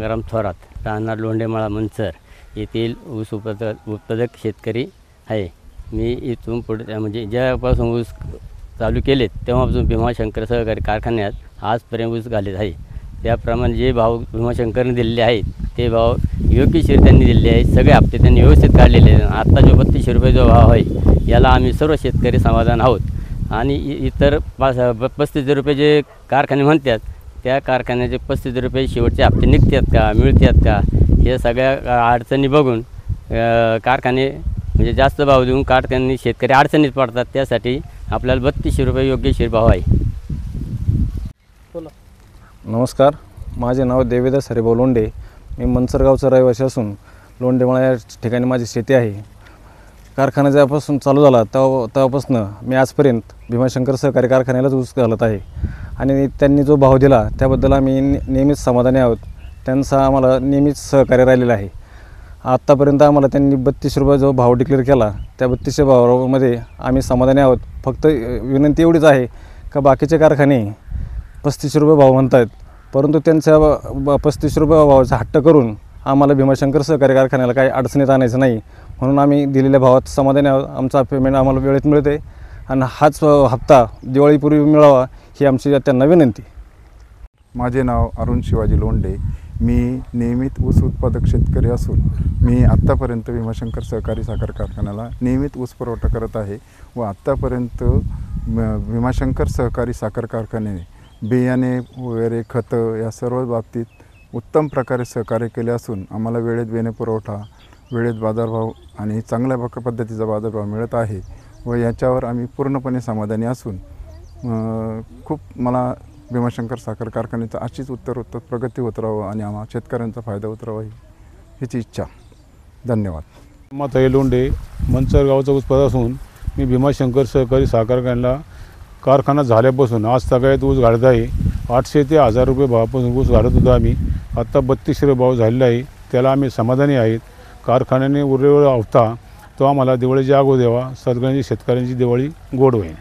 गंगाराम थोरात, राहणार लोंढेमाळा मंचर येथील ऊस उत्पादक शेतकरी आहे। मी इथून पुढे म्हणजे ज्यापासून ऊस चालू केलेत तेव्हापासून भीमाशंकर सहकारी कारखान्यात आजपर्यंत ऊस घालत आहे। त्याप्रमाणे जे भाव भीमाशंकरने दिलेले आहेत ते भाव योग्यशीर त्यांनी दिलेले आहेत। सगळे हप्ते त्यांनी व्यवस्थित काढलेले आहेत। आता जो 3200 रुपये जो भाव आहे याला आम्ही सर्व शेतकरी समाधान आहोत। आणि इतर 35 रुपये जे कारखाने म्हणतात त्या कारखान्याचे 35 रुपये शेवटचे हप्ते निघतात का मिळतात का हे सगळ्या अडचणी बघून कारखाने म्हणजे जास्त भाव देऊन कारखान्यांनी शेतकरी अडचणीत पडतात। त्यासाठी आपल्याला 3200 रुपये योग्यशीर भाव आहे। नमस्कार, माझे नाव देवीदास हरिभाऊ लोंढे। मी मंचर गावचा रहिवासी असून लोंढेमाळा या ठिकाणी माझी शेती आहे। कारखाना ज्यापासून चालू झाला तेव्हापासून मी आजपर्यंत भीमाशंकर सहकारी कारखान्यालाच ऊस घालत आहे आणि त्यांनी जो भाव दिला त्याबद्दल आम्ही नेहमीच समाधानी आहोत। त्यांचा आम्हाला नेहमीच सहकार्य राहिलेलं आहे। आत्तापर्यंत आम्हाला त्यांनी 3200 रुपये जो भाव डिक्लेअर केला त्या 3200 भावामध्ये आम्ही समाधानी आहोत। फक्त विनंती एवढीच आहे का बाकीचे कारखाने 3500 रुपये भाव म्हणतात, परंतु त्यांच्या 3500 रुपये भावाचा हट्ट करून आम्हाला भीमाशंकर सहकारी कारखान्याला काही अडचणीत आणायचं नाही, म्हणून आम्ही दिलेल्या भावात समाधानी आहोत। आमचा पेमेंट आम्हाला वेळेत मिळते आणि हाच हप्ता दिवाळीपूर्वी मिळावा ही आमची त्यांना विनंती। माझे नाव अरुण शिवाजी लोंढे। मी नियमित ऊस उत्पादक शेतकरी असून मी आत्तापर्यंत भीमाशंकर सहकारी साखर कारखान्याला नियमित ऊस पुरवठा करत आहे व आत्तापर्यंत भीमाशंकर सहकारी साखर कारखान्याने बियाणे वगैरे खतं या सर्व बाबतीत उत्तम प्रकारे सहकार्य केले असून आम्हाला वेळेत बियाणे पुरवठा, वेळेत बाजारभाव आणि चांगल्या पद्धतीचा बाजारभाव मिळत आहे व याच्यावर आम्ही पूर्णपणे समाधानी असून खूप मला भीमाशंकर साखर कारखान्याचा अशीच उत्तरोत्तर प्रगती होत राहावं आणि आम्हा शेतकऱ्यांचा फायदा होत राहावा हीची इच्छा। धन्यवाद। माताई लोंढे, मंचर गावचा उत्पादक असून मी भीमाशंकर सहकारी साखर कारखान्याला कारखाना झाल्यापासून आज सगळ्यात ऊस घालत आहे। 800 ते 1000 रुपये भावापासून ऊस घालत होतो आम्ही। आत्ता 3200 रुपये भाव झालेला आहे, त्याला आम्ही समाधानी आहेत। कारखान्याने उरलेला हप्ता तो आम्हाला दिवाळीची आगो द्यावा, सगळ्यांची शेतकऱ्यांची दिवाळी गोड होईल।